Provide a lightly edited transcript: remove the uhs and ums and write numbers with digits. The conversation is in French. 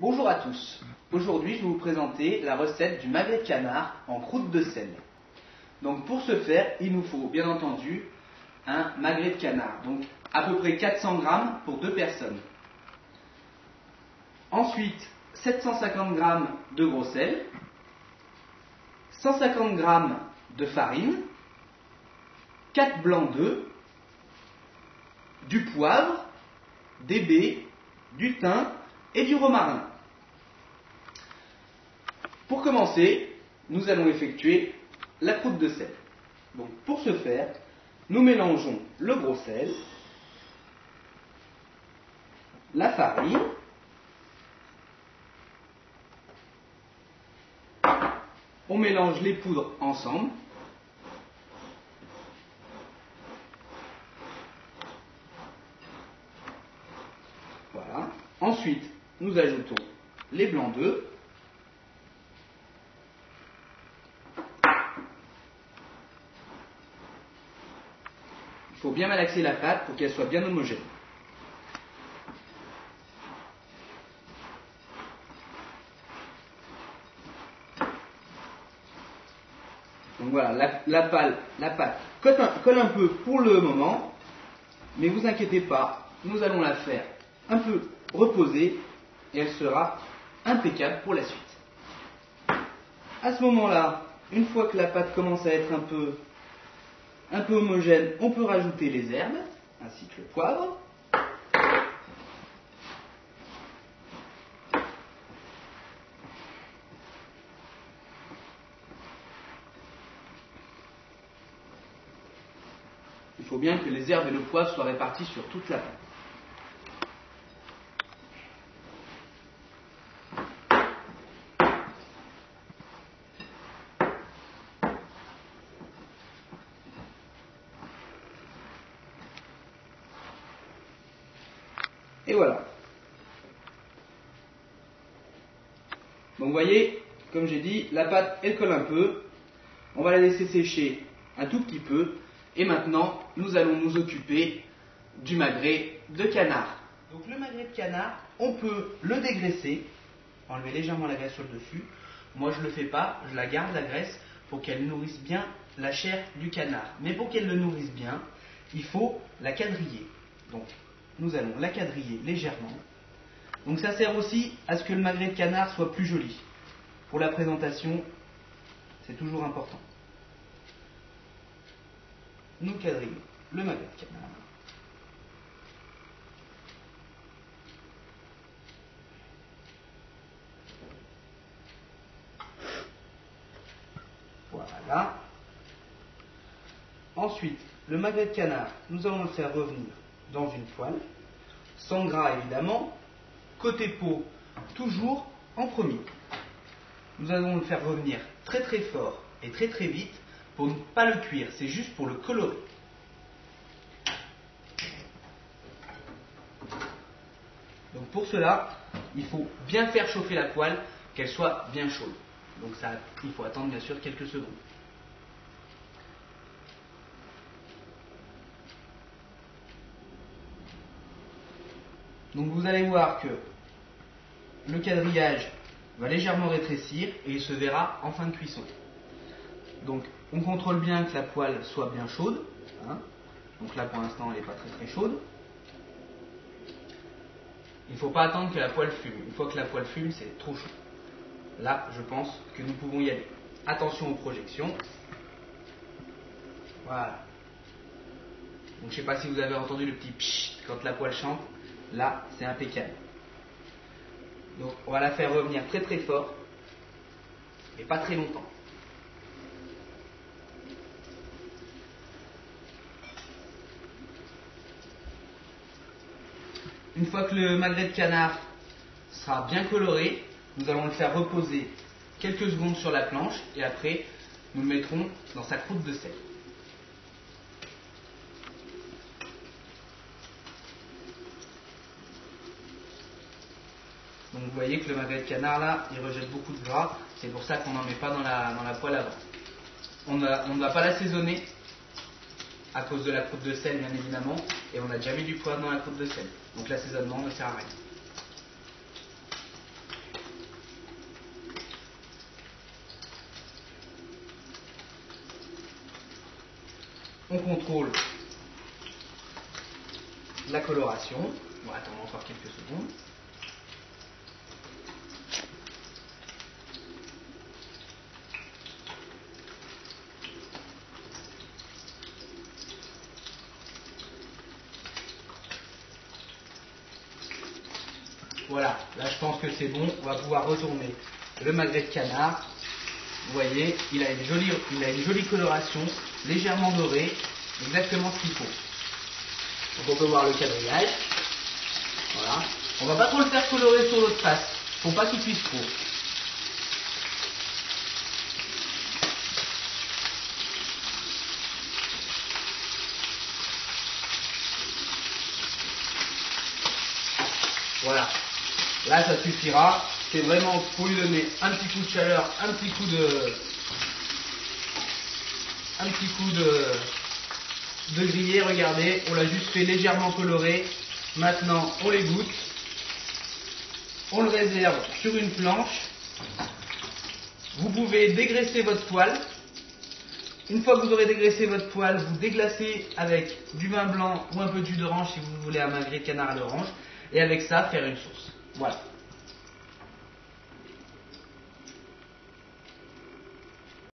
Bonjour à tous. Aujourd'hui, je vais vous présenter la recette du magret de canard en croûte de sel. Donc pour ce faire, il nous faut bien entendu un magret de canard, donc à peu près 400 grammes pour 2 personnes. Ensuite, 750 grammes de gros sel, 150 grammes de farine, 4 blancs d'œufs, du poivre, des baies, du thym et du romarin. Pour commencer, nous allons effectuer la croûte de sel. Donc pour ce faire, nous mélangeons le gros sel, la farine, on mélange les poudres ensemble, voilà. Ensuite, nous ajoutons les blancs d'œufs, il faut bien malaxer la pâte pour qu'elle soit bien homogène. Donc voilà, la pâte colle un peu pour le moment, mais vous inquiétez pas, nous allons la faire un peu reposer et elle sera impeccable pour la suite. À ce moment-là, une fois que la pâte commence à être un peu homogène, on peut rajouter les herbes, ainsi que le poivre. Il faut bien que les herbes et le poivre soient répartis sur toute la pâte. Et voilà. Donc vous voyez, comme j'ai dit, la pâte elle colle un peu. On va la laisser sécher un tout petit peu. Et maintenant, nous allons nous occuper du magret de canard. Donc le magret de canard, on peut le dégraisser, enlever légèrement la graisse sur le dessus. Moi je ne le fais pas, je la garde la graisse pour qu'elle nourrisse bien la chair du canard. Mais pour qu'elle le nourrisse bien, il faut la quadriller. Donc nous allons la quadriller légèrement. Donc ça sert aussi à ce que le magret de canard soit plus joli. Pour la présentation, c'est toujours important. Nous quadrillons le magret de canard. Voilà. Ensuite, le magret de canard, nous allons le faire revenir dans une poêle, sans gras évidemment, côté peau, toujours en premier. Nous allons le faire revenir très très fort et très très vite pour ne pas le cuire, c'est juste pour le colorer. Donc pour cela, il faut bien faire chauffer la poêle, qu'elle soit bien chaude. Donc ça, il faut attendre bien sûr quelques secondes. Donc vous allez voir que le quadrillage va légèrement rétrécir et il se verra en fin de cuisson. Donc on contrôle bien que la poêle soit bien chaude. Donc là pour l'instant elle n'est pas très très chaude. Il ne faut pas attendre que la poêle fume. Une fois que la poêle fume, c'est trop chaud. Là, je pense que nous pouvons y aller. Attention aux projections. Voilà. Donc je ne sais pas si vous avez entendu le petit pchit quand la poêle chante. Là, c'est impeccable. Donc on va la faire revenir très très fort. Et pas très longtemps. Une fois que le magret de canard sera bien coloré, nous allons le faire reposer quelques secondes sur la planche et après nous le mettrons dans sa croûte de sel. Donc vous voyez que le magret de canard là, il rejette beaucoup de gras, c'est pour ça qu'on n'en met pas dans la poêle avant. On ne va pas l'assaisonner à cause de la croûte de sel bien évidemment, et on a déjà mis du poivre dans la croûte de sel. Donc l'assaisonnement ne sert à rien. on contrôle la coloration. On va attendre encore quelques secondes. Voilà, là je pense que c'est bon, on va pouvoir retourner le magret de canard. Vous voyez, il a une jolie coloration, légèrement dorée, exactement ce qu'il faut. Donc on peut voir le quadrillage. Voilà. On va pas trop le faire colorer sur l'autre face, faut pas qu'il cuise trop. Voilà. Là, ça suffira. C'est vraiment pour lui donner un petit coup de chaleur, un petit coup de grillé. Regardez, on l'a juste fait légèrement colorer. Maintenant, on les goûte. On le réserve sur une planche. Vous pouvez dégraisser votre poêle. Une fois que vous aurez dégraissé votre poêle, vous déglacez avec du vin blanc ou un peu de jus d'orange si vous voulez un magret de canard à l'orange. Et avec ça, faire une sauce. Voilà.